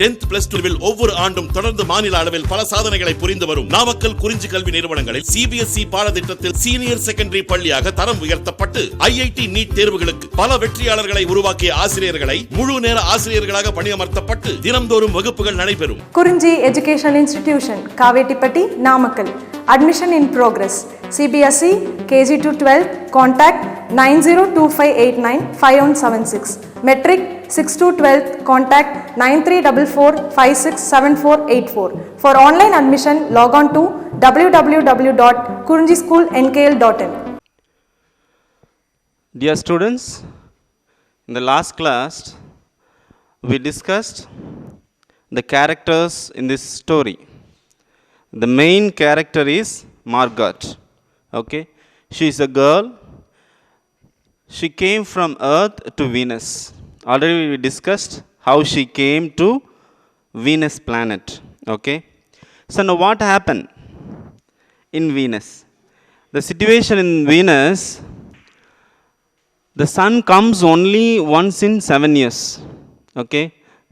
10th plus 2 will ஒவ்வொரு ஆண்டும் தொடர்ந்து மாநில அளவில் பல சாதனைகளை புரிந்து வரும் நாமக்கல் குறிஞ்சி கல்வி நிறுவனங்களில் சிபிஎஸ்இ பாடத்திட்டத்தில் சீனியர் செகண்டரி பள்ளியாக தரம் உயர்த்தப்பட்டு ஐஐடி நீட் தேர்வுகளுக்கு பல வெற்றியாளர்களை உருவாக்கிய ஆசிரியர்களை முழு நேர ஆசிரியர்களாக பணியமர்த்தப்பட்டு தினம்தோறும் வகுப்புகள் நடைபெறும். குறிஞ்சி educational institution, Kavettipatti, Namakkal. Admission in progress. CBSE KG to 12. Contact 9025895176. Metric 6 to 12. Contact 9344567484. For online admission, log on to www.kurinjischoolnkl.in. Dear students, in the last class, we discussed the characters in this story. The main character is Margaret. Okay, she is a girl. She came from Earth to Venus. Already we discussed how she came to Venus planet. Okay, so now what happened in Venus? The situation in Venus, the sun comes only once in 7 years. Okay,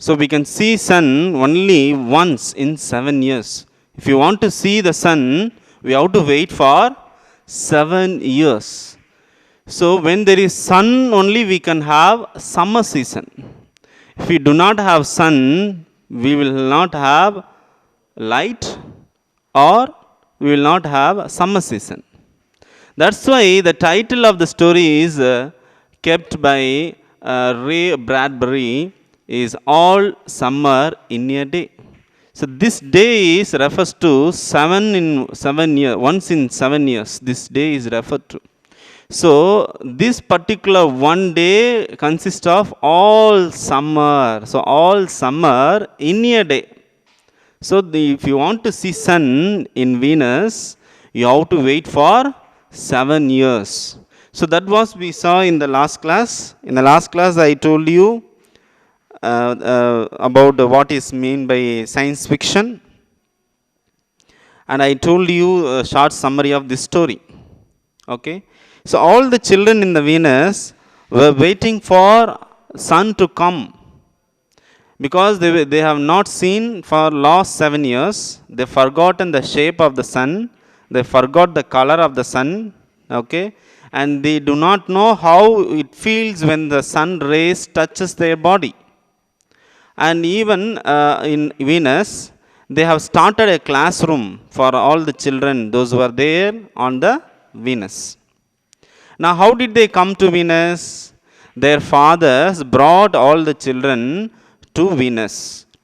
so we can see sun only once in 7 years. If you want to see the sun, we have to wait for 7 years. So when there is sun only we can have summer season. If we do not have sun, we will not have light or we will not have summer season. That's why the title of the story is kept by Ray Bradbury is All Summer in a Day. So this day is refers to 7 in 7 years, once in 7 years. This day is referred to. So this particular one day consists of all summer. So all summer in a day. So if you want to see sun in Venus, you have to wait for 7 years. So that was we saw in the last class. In the last class I told you about what is meant by science fiction, and I told you a short summary of this story. Okay, so all the children in the Venus were waiting for sun to come because they have not seen for last 7 years. They forgotten the shape of the sun, they forgot the color of the sun. Okay, and they do not know how it feels when the sun rays touches their body. And even in Venus, they have started a classroom for all the children, those who are there on the Venus. Now, how did they come to Venus? Their fathers brought all the children to Venus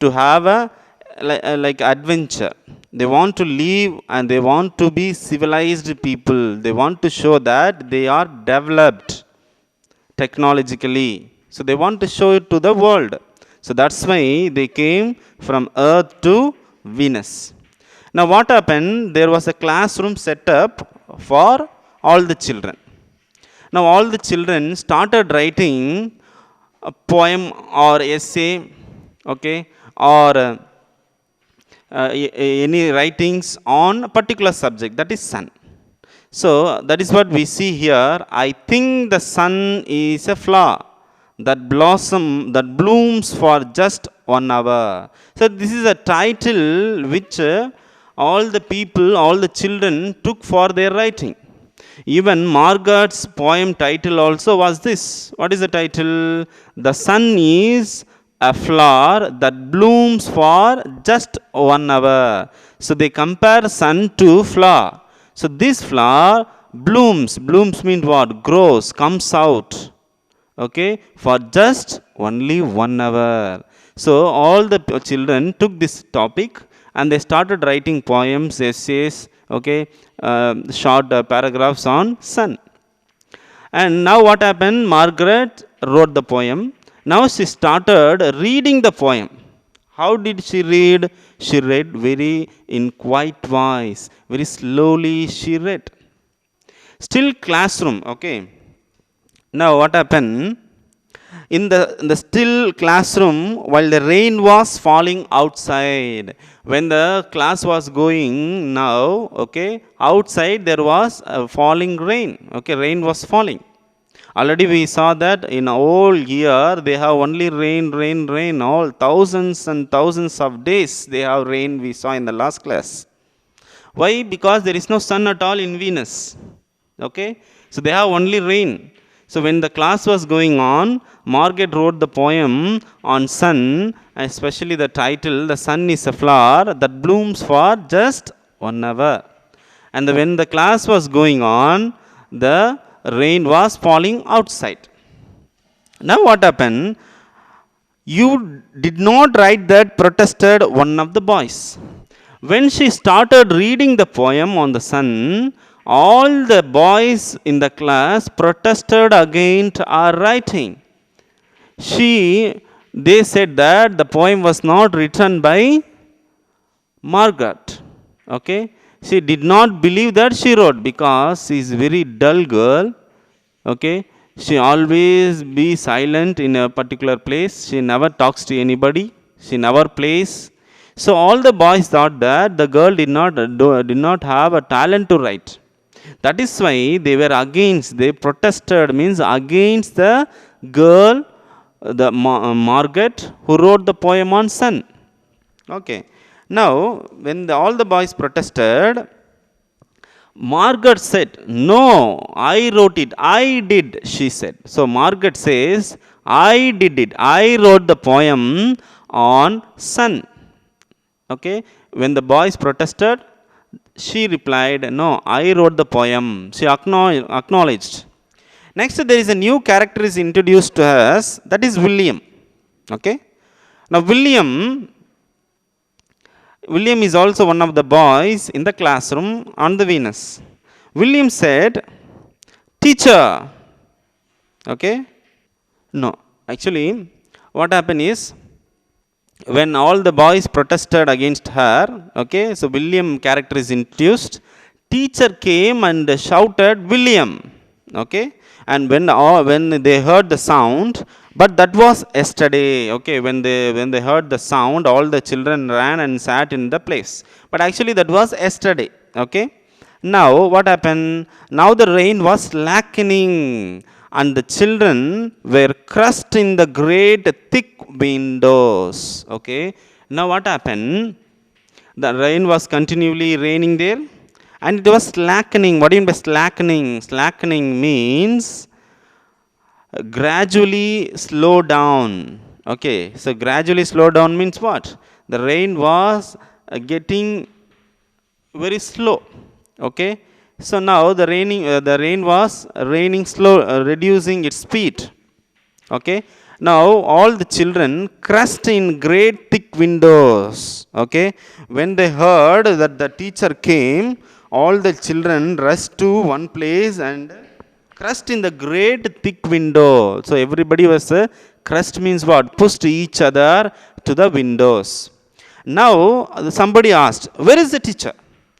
to have a like adventure. They want to live and they want to be civilized people. They want to show that they are developed technologically. So they want to show it to the world. So that's why they came from Earth to Venus. Now what happened? There was a classroom set up for all the children. Now all the children started writing a poem or essay, okay, or any writings on a particular subject, that is sun. So that is what we see here. I think the sun is a flower that blooms for just 1 hour. So this is a title which all the people, all the children took for their writing. Even Margaret's poem title also was this. What is the title? The sun is a flower that blooms for just 1 hour. So they compare sun to flower. So this flower blooms means what? Grows, comes out. Okay, for just only 1 hour. So all the children took this topic and they started writing poems, essays, okay, short paragraphs on sun. And now what happened? Margaret wrote the poem. Now she started reading the poem. How did she read? She read very in quiet voice, very slowly she read. Still classroom, okay. Now what happened? In the still classroom, while the rain was falling outside, when the class was going now, okay, outside there was falling rain. Okay, rain was falling. Already we saw that in a whole year they have only rain, rain, rain. All thousands and thousands of days they have rain, we saw in the last class. Why? Because there is no sun at all in Venus. Okay? So they have only rain. So when the class was going on, Margaret wrote the poem on sun, especially the title, The Sun is a Flower that blooms for just 1 hour. And when the class was going on, the rain was falling outside. Now what happened? You did not write that, protested one of the boys. When she started reading the poem on the sun, all the boys in the class protested against her writing. They said that the poem was not written by Margaret. Okay? She did not believe that she wrote because she is very dull girl. Okay? She always be silent in a particular place. She never talks to anybody. She never plays. So all the boys thought that the girl did not have a talent to write. That is why they were against, they protested, means against the girl, the Margaret, who wrote the poem on sun. Okay. Now, when all the boys protested, Margaret said, no, I wrote it, I did, she said. So Margaret says, I did it, I wrote the poem on sun. Okay. When the boys protested, she replied, no, I wrote the poem. She acknowledged. Next, there is a new character is introduced to us, that is William. Okay. Now, William is also one of the boys in the classroom on the Venus. William said, teacher. Okay. No, actually, what happened is, when all the boys protested against her, okay, so William character is introduced. Teacher came and shouted, William, okay, and when they heard the sound, but that was yesterday, okay, when they heard the sound, all the children ran and sat in the place. But actually that was yesterday, okay. Now what happened? Now the rain was slackening, and the children were crushed in the great thick windows. Okay. Now what happened? The rain was continually raining there, and it was slackening. What do you mean by slackening? Slackening means gradually slow down. Okay. So gradually slow down means what? The rain was getting very slow. Okay. So now the rain was raining slow, reducing its speed. Okay. Now all the children crushed in great thick windows. Okay. When they heard that the teacher came, all the children rushed to one place and crushed in the great thick window. So everybody was crushed means what? Pushed each other to the windows. Now somebody asked, where is the teacher?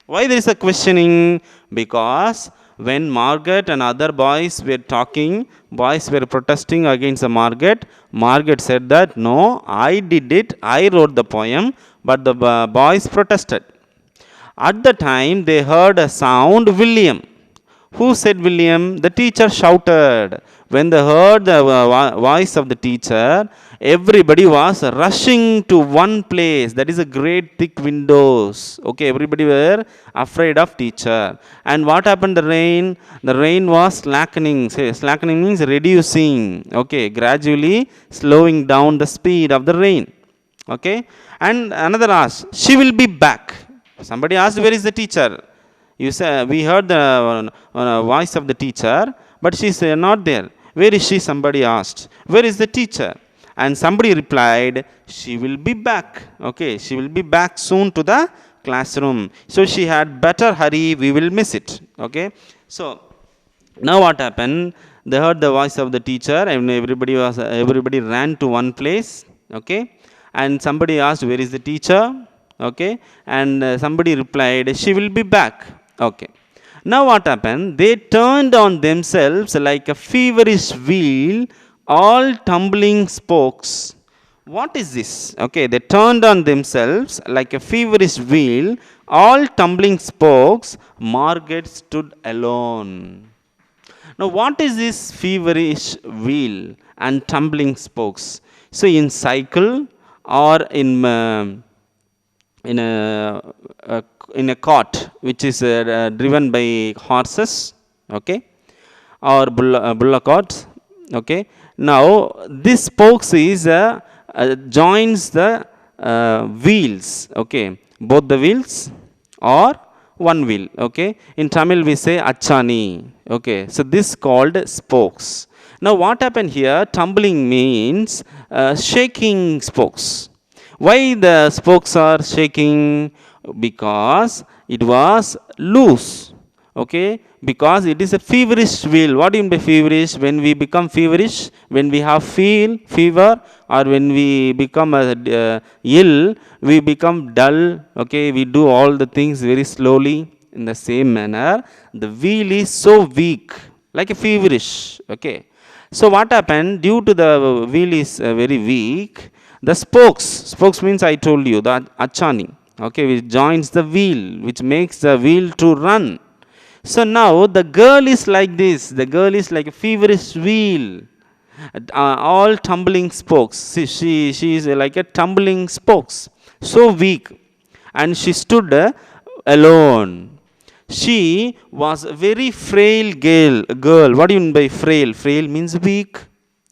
Why there is a questioning? Because when Margaret and other boys were talking, boys were protesting against the Margaret. Margaret said that, no, I did it, I wrote the poem, but the boys protested. At the time they heard a sound, William. Who said William? The teacher shouted. When they heard the voice of the teacher, everybody was rushing to one place. That is a great thick windows. Okay, everybody were afraid of teacher. And what happened? The rain was slackening. Slackening means reducing. Okay, gradually slowing down the speed of the rain. Okay, and another asked, she will be back. Somebody asked, where is the teacher? You say, we heard the voice of the teacher, but she is not there. Where is she? Somebody asked. Where is the teacher? And somebody replied, she will be back. Okay, she will be back soon to the classroom. So she had better hurry, we will miss it. Okay, so now what happened? They heard the voice of the teacher and everybody ran to one place. Okay, and somebody asked, where is the teacher? Okay, and somebody replied, she will be back. Okay. Now what happened? They turned on themselves like a feverish wheel, all tumbling spokes. What is this? Okay, they turned on themselves like a feverish wheel, all tumbling spokes. Margaret stood alone. Now, what is this feverish wheel and tumbling spokes? So, in cycle or in a cart which is driven by horses, okay, or bullock carts, okay. Now, this spokes is joins the wheels, okay, both the wheels or one wheel, okay. In Tamil we say achani, okay. So this called spokes. Now what happened here? Tumbling means shaking spokes. Why the spokes are shaking? Because it was loose, okay. Because it is a feverish wheel. What do you mean by feverish? When we become feverish, when we have fever, or when we become ill, we become dull, okay. We do all the things very slowly. In the same manner, the wheel is so weak, like a feverish, okay. So what happened? Due to the wheel is very weak, the spokes means I told you, the achani, okay, which joins the wheel, which makes the wheel to run. So now the girl is like this. The girl is like a feverish wheel, all tumbling spokes. She is like a tumbling spokes, so weak, and she stood alone. She was a very frail girl. What do you mean by frail? Frail means weak.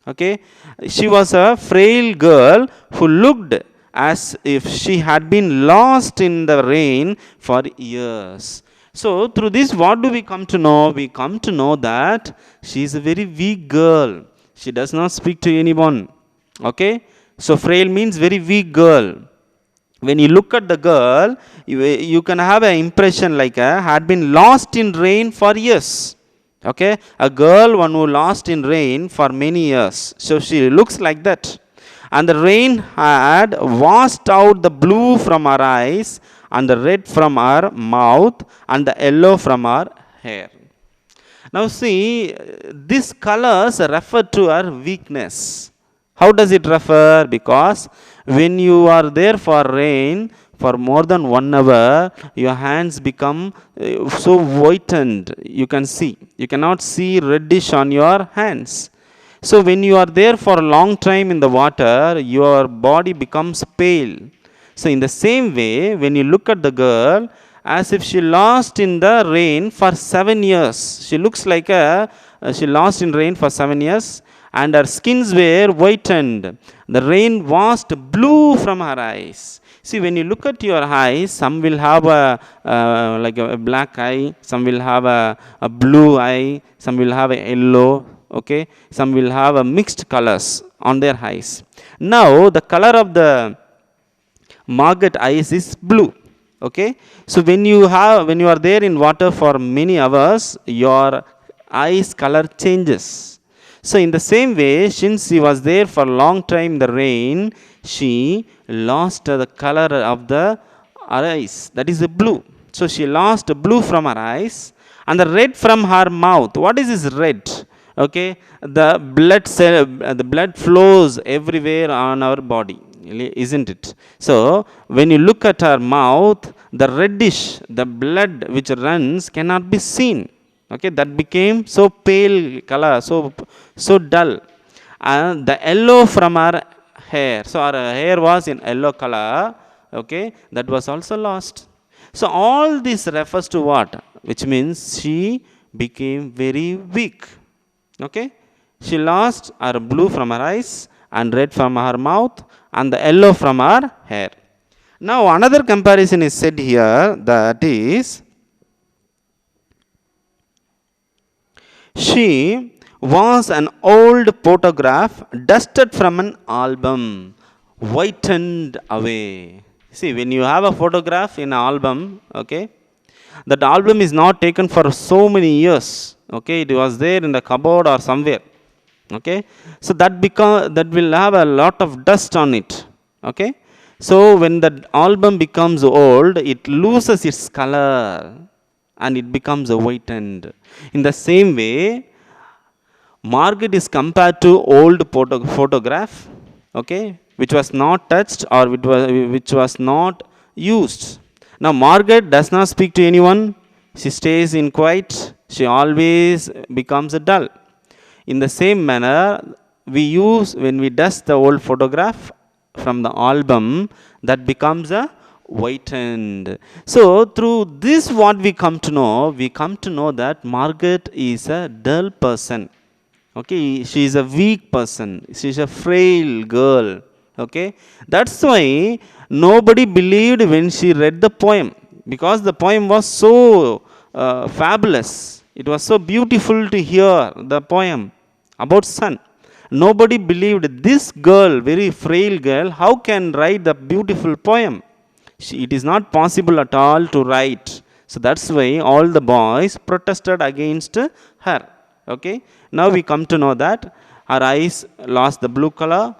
Okay, she was a frail girl who looked as if she had been lost in the rain for years. So through this, what do we come to know? We come to know that she is a very weak girl. She does not speak to anyone. Okay, so frail means very weak girl. When you look at the girl, you can have an impression like had been lost in rain for years. Okay, a girl, one who lost in rain for many years. So she looks like that. And the rain had washed out the blue from her eyes, and the red from her mouth, and the yellow from her hair. Now see, these colors refer to her weakness. How does it refer? Because when you are there for rain for more than 1 hour, your hands become so whitened. You can see. You cannot see reddish on your hands. So when you are there for a long time in the water, your body becomes pale. So in the same way, when you look at the girl, as if she lost in the rain for 7 years. She looks like she lost in rain for 7 years, and her skins were whitened. The rain washed blue from her eyes. See, when you look at your eyes, some will have like a black eye, some will have a blue eye, some will have a yellow, okay, some will have a mixed colors on their eyes. Now, the color of the Margaret eyes is blue. Okay, so when you are there in water for many hours, your eyes color changes. So in the same way, since she was there for a long time in the rain, she lost the color of the eyes, that is the blue. So she lost blue from her eyes, and the red from her mouth. What is this red? Okay, the blood flows everywhere on our body, isn't it? So when you look at her mouth, the reddish, the blood which runs cannot be seen. Okay, that became so pale color, so dull. And the yellow from her hair, so her hair was in yellow color. Okay, that was also lost. So all this refers to what? Which means she became very weak. Okay, she lost her blue from her eyes, and red from her mouth, and the yellow from her hair. Now another comparison is said here, that is, she was an old photograph dusted from an album, whitened away. See, when you have a photograph in an album, okay, that album is not taken for so many years. Okay, it was there in the cupboard or somewhere. Okay, so that will have a lot of dust on it. Okay, so when the album becomes old, it loses its color and it becomes whitened. In the same way, Margaret is compared to old photograph, okay, which was not touched or which was not used. Now Margaret does not speak to anyone. She stays in quiet. She always becomes dull. In the same manner, we use when we dust the old photograph from the album, that becomes a whitened. So through this, what we come to know that Margaret is a dull person. Okay, she is a weak person. She is a frail girl. Okay, that's why nobody believed when she read the poem, because the poem was so fabulous. It was so beautiful to hear the poem about sun. Nobody believed this girl, very frail girl, how can write the beautiful poem. It is not possible at all to write. So that's why all the boys protested against her. Okay. Now we come to know that her eyes lost the blue color,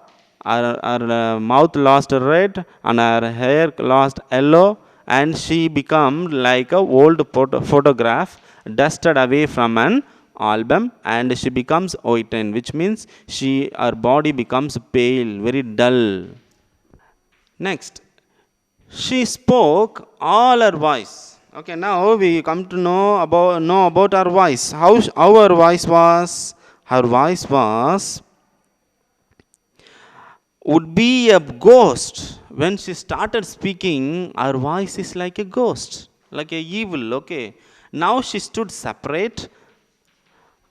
her mouth lost red, and her hair lost yellow, and she become like a old photograph dusted away from an album, and she becomes whitened, which means her body becomes pale, very dull. Next, she spoke all her voice. Okay, now we come to know about her voice. How her voice was? Her voice would be a ghost. When she started speaking, her voice is like a ghost, like a evil. Okay, now she stood separate,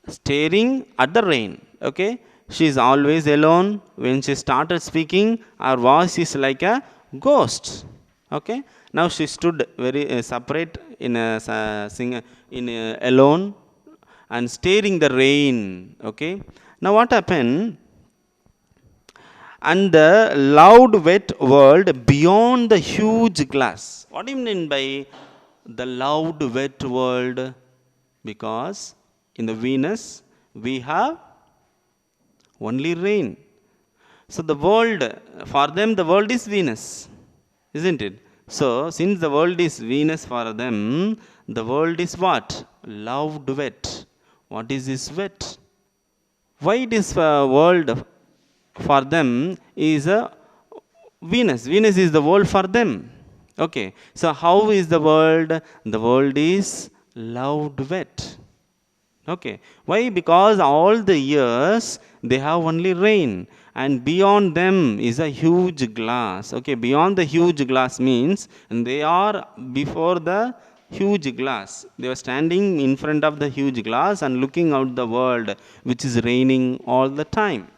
staring at the rain. Okay, she is always alone. When she started speaking, her voice is like a ghost. Okay, now she stood very separate in alone and staring the rain. Okay, now what happened? And the loud wet world beyond the huge glass. What do you mean by the loud wet world? Because in the Venus we have only rain. So the world, for them the world is Venus, isn't it? So since the world is Venus for them, the world is what? Loud wet. What is this wet? Why it is world for them is a Venus. Venus is the world for them. Okay. So how is the world? The world is loud wet. Okay. Why? Because all the years they have only rain, and beyond them is a huge glass. Okay. Beyond the huge glass means they are before the huge glass. They were standing in front of the huge glass and looking out the world which is raining all the time.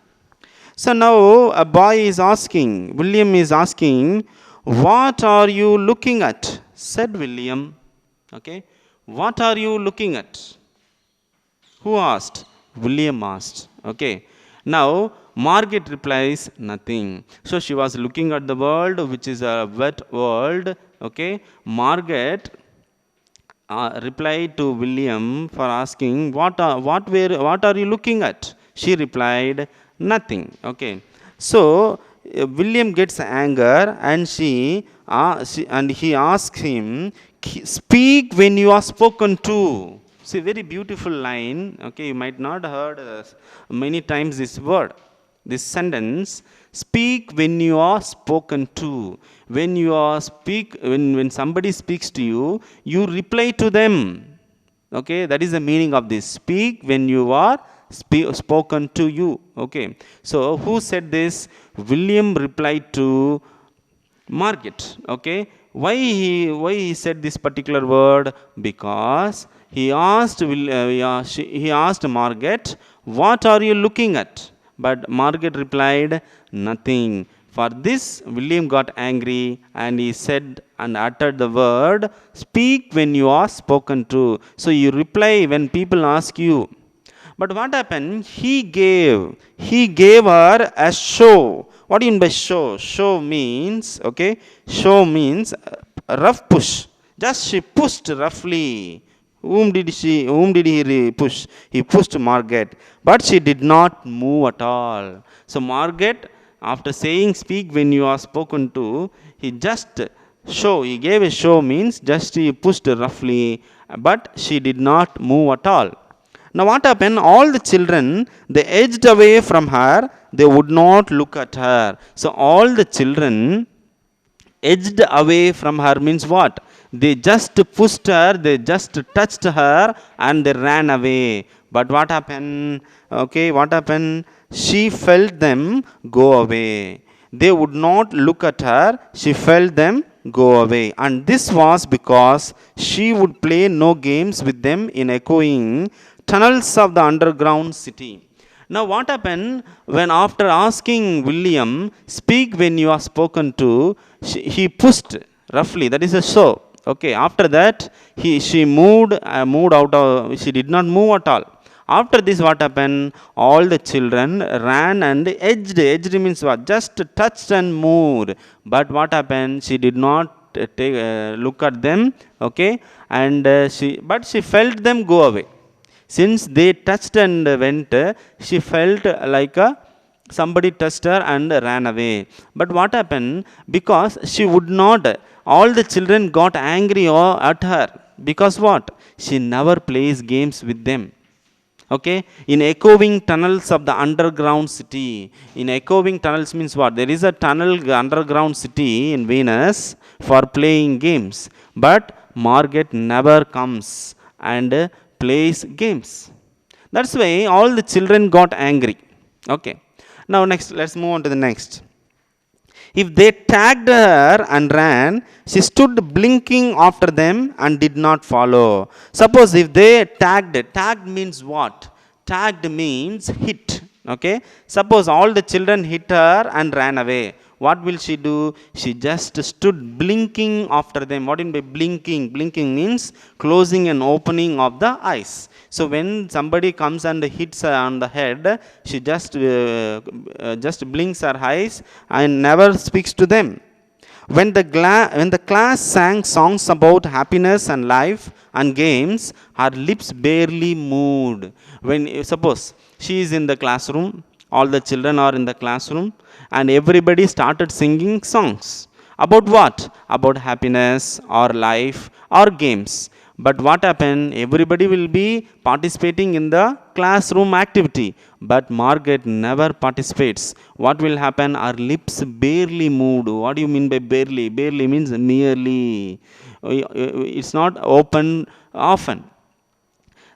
So now a boy is asking, William is asking, what are you looking at? Said William. Okay. What are you looking at? Who asked? William asked. Okay. Now Margaret replies, nothing. So she was looking at the world, which is a wet world. Okay. Margaret replied to William for asking, what are you looking at? She replied, nothing. Okay. So William gets anger, and he asks him, speak when you are spoken to. See, very beautiful line. Okay, you might not heard many times this word, this sentence. Speak when you are spoken to. When somebody speaks to you, you reply to them. Okay, that is the meaning of this. Speak when you are spoken to you. Okay. So who said this? William replied to Margaret. Okay. Why he said this particular word? Because he asked Margaret, what are you looking at? But Margaret replied, nothing. For this, William got angry, and he said and uttered the word, speak when you are spoken to. So you reply when people ask you. But what happened? He gave her a show. What do you mean by show? Show means, okay, show means a rough push. Just she pushed roughly. Whom did he push? He pushed Margaret. But she did not move at all. So Margaret, after saying speak when you are spoken to, he gave a show means just he pushed roughly, but she did not move at all. Now what happened? All the children, they edged away from her. They would not look at her. So all the children edged away from her means what? They just pushed her, they just touched her, and they ran away. But what happened? Okay, what happened? She felt them go away. They would not look at her, she felt them go away. And this was because she would play no games with them in echoing tunnels of the underground city. Now, what happened when, after asking William, speak when you are spoken to, he pushed roughly, that is a show. Okay, after that, she moved out of, she did not move at all. After this, what happened? All the children ran and edged. Edged means what? Just touched and moved. But what happened? She did not look at them. Okay, and but she felt them go away. Since they touched and went, she felt like somebody touched her and ran away. But what happened? Because she would not, all the children got angry at her. Because what? She never plays games with them. Okay, in echoing tunnels of the underground city. In echoing tunnels means what? There is a tunnel underground city in Venus for playing games. But Margaret never comes and plays games. That's why all the children got angry. Okay. Now next, let's move on to the next. If they tagged her and ran, she stood blinking after them and did not follow. Suppose if they tagged means what? Tagged means hit. Okay. Suppose all the children hit her and ran away. What will she do? She just stood blinking after them. What do you mean by blinking? Blinking means closing and opening of the eyes. So when somebody comes and hits her on the head, she just blinks her eyes and never speaks to them. When the class sang songs about happiness and life and games, her lips barely moved. When suppose she is in the classroom, all the children are in the classroom, and everybody started singing songs. About what? About happiness or life or games. But what happened? Everybody will be participating in the classroom activity. But Margaret never participates. What will happen? Her lips barely moved. What do you mean by barely? Barely means merely. It's not open often.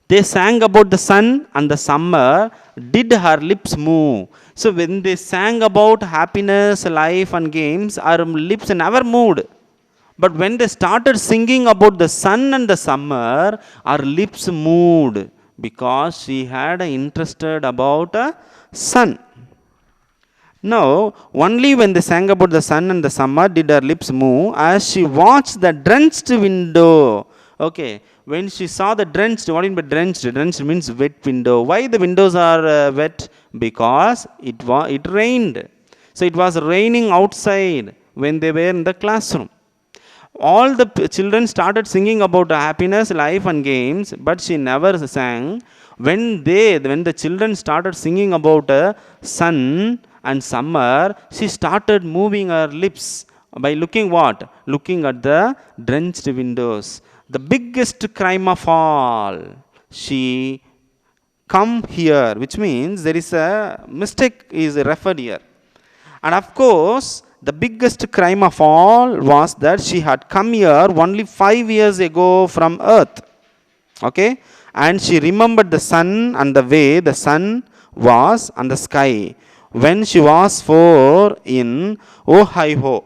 They sang about the sun and the summer. Did her lips move? So when they sang about happiness, life and games, her lips never moved. But when they started singing about the sun and the summer, her lips moved because she had interested about a sun. Now, only when they sang about the sun and the summer did her lips move as she watched the drenched window. Okay, when she saw the drenched, what do you mean by drenched? Drenched means wet window. Why the windows are wet? Because it rained. So it was raining outside when they were in the classroom. All the children started singing about happiness, life and games, but she never sang. When the children started singing about sun and summer, she started moving her lips by looking what? Looking at the drenched windows. The biggest crime of all, she come here, which means there is a mistake is referred here. And of course, the biggest crime of all was that she had come here only 5 years ago from earth. Okay? And she remembered the sun and the way the sun was on the sky when she was 4 in Ohio.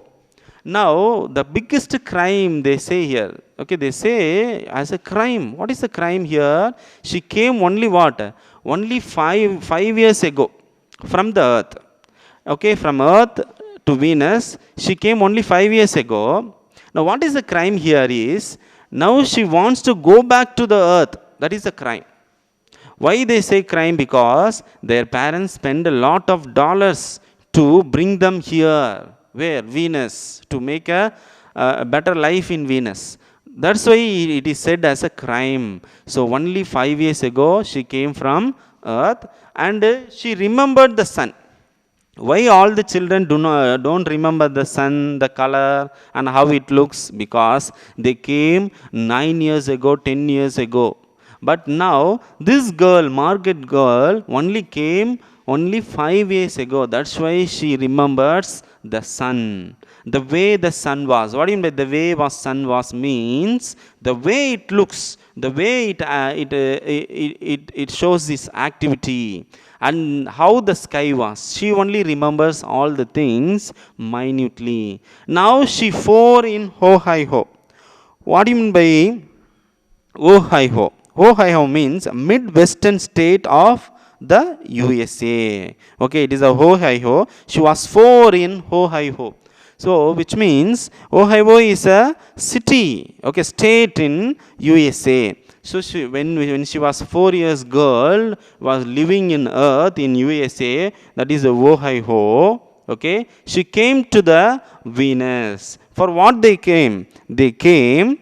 Now, the biggest crime they say here, okay, they say as a crime. What is the crime here? She came only what? Only 5 years ago from the earth. Okay, from earth to Venus, she came only 5 years ago. Now, what is the crime here is, now she wants to go back to the earth. That is the crime. Why they say crime? Because their parents spend a lot of dollars to bring them here. Where? Venus. To make a better life in Venus. That's why it is said as a crime. So only 5 years ago she came from earth and she remembered the sun. Why all the children don't remember the sun, the color and how it looks? Because they came 9 years ago, 10 years ago. But now this girl, Margaret girl, only came only 5 years ago. That's why she remembers the sun. the way the sun was. What do you mean by the way was sun was means the way it looks, the way it shows this activity, and how the sky was. She only remembers all the things minutely. Now she for in Ohio. What do you mean by Ohio? Ohio means midwestern state of the USA. Okay, it is a Ohio. She was 4 in Ohio. So, which means Ohio is a city, okay, state in USA. So, when she was 4 years girl, was living in earth in USA, that is Ohio. Okay, she came to the Venus. For what they came? They came,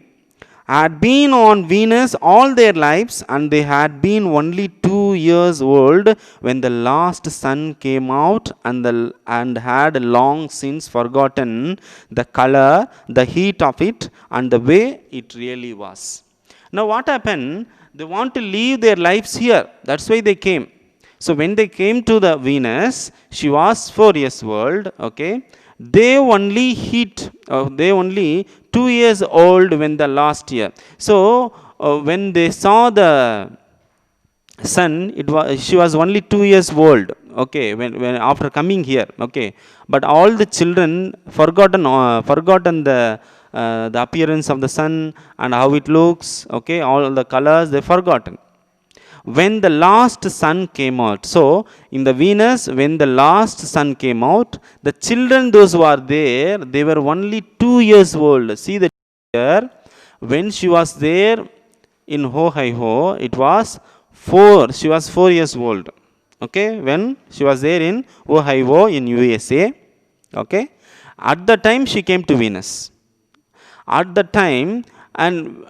had been on Venus all their lives, and they had been only 2 years old when the last sun came out, and had long since forgotten the color, the heat of it, and the way it really was. Now what happened? They want to live their lives here. That's why they came. So when they came to the Venus, she was 4 years old. Okay, they only 2 years old when the last year. So when they saw the sun, she was only 2 years old. Okay, when after coming here. Okay, but all the children forgotten the appearance of the sun and how it looks. Okay, all the colors they forgotten. When the last sun came out. So, in the Venus, when the last sun came out, the children, those who are there, they were only 2 years old. See the here, when she was there in Ohio, it was 4, she was 4 years old. Okay, when she was there in Ohio in USA. Okay, at the time she came to Venus. At the time, and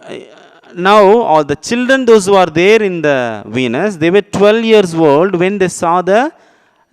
now all the children, those who are there in the Venus, they were 12 years old when they saw the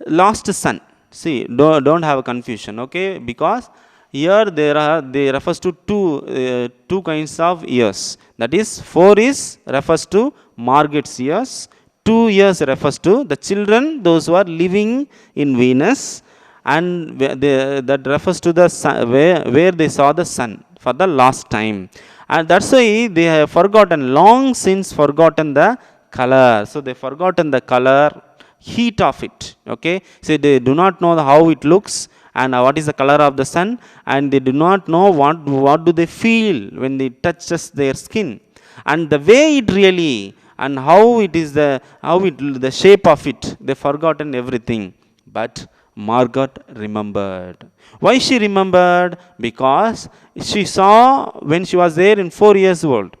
last sun. See, don't have a confusion. Okay, because here they refers to two kinds of years. That is 4 is refers to Margaret's years. 2 years refers to the children, those who are living in Venus, and that refers to the sun, where they saw the sun for the last time. And that's why they have forgotten, long since forgotten the color. So they forgotten the color, heat of it. Okay, so they do not know how it looks and what is the color of the sun, and they do not know what do they feel when it touches their skin, and the way it really, and how it is the shape of it. They forgotten everything. But Margaret remembered. Why she remembered? Because she saw when she was there in 4 years old.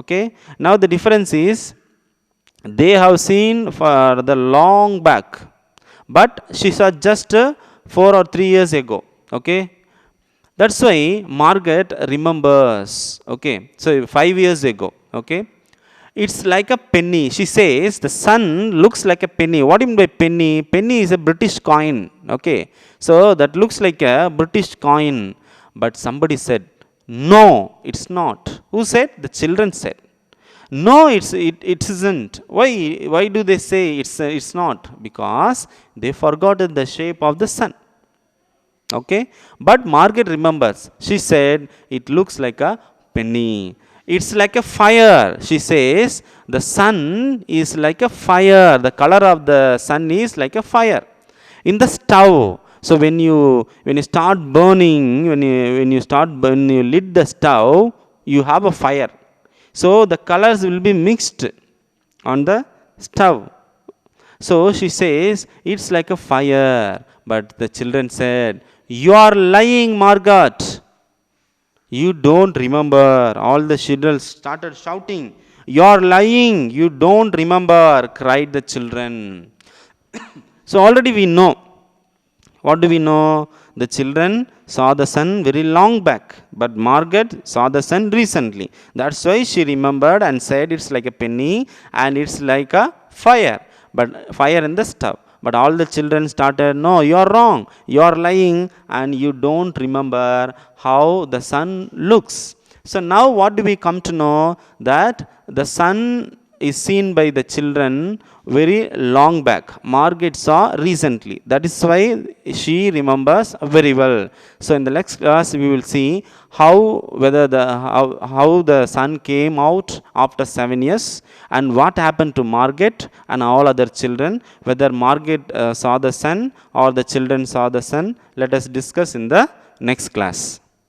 Okay, now the difference is they have seen for the long back, but she saw just 4 or 3 years ago. Okay, that's why Margaret remembers. Okay, so 5 years ago. Okay, it's like a penny. She says the sun looks like a penny. What do you mean by penny? Penny is a British coin. Okay, so that looks like a British coin. But somebody said, no, it's not. Who said? The children said. No, it isn't. Why do they say it's not? Because they forgotten the shape of the sun. Okay, but Margaret remembers. She said it looks like a penny. It's like a fire. She says the sun is like a fire. The color of the sun is like a fire in the stove. So when you start burning, when you lit the stove, you have a fire. So the colors will be mixed on the stove. So she says it's like a fire. But the children said, you are lying, Margaret. You don't remember. All the children started shouting, you are lying, you don't remember, cried the children. So already we know. What do we know? The children saw the sun very long back, but Margaret saw the sun recently. That's why she remembered and said it's like a penny and it's like a fire, but fire in the stove. But all the children started, no, you are wrong, you are lying, and you don't remember how the sun looks. So now what do we come to know? That the sun is seen by the children very long back. Margaret saw recently. That is why she remembers very well. So in the next class we will see how the sun came out after 7 years and what happened to Margaret and all other children. Whether Margaret saw the sun or the children saw the sun. Let us discuss in the next class.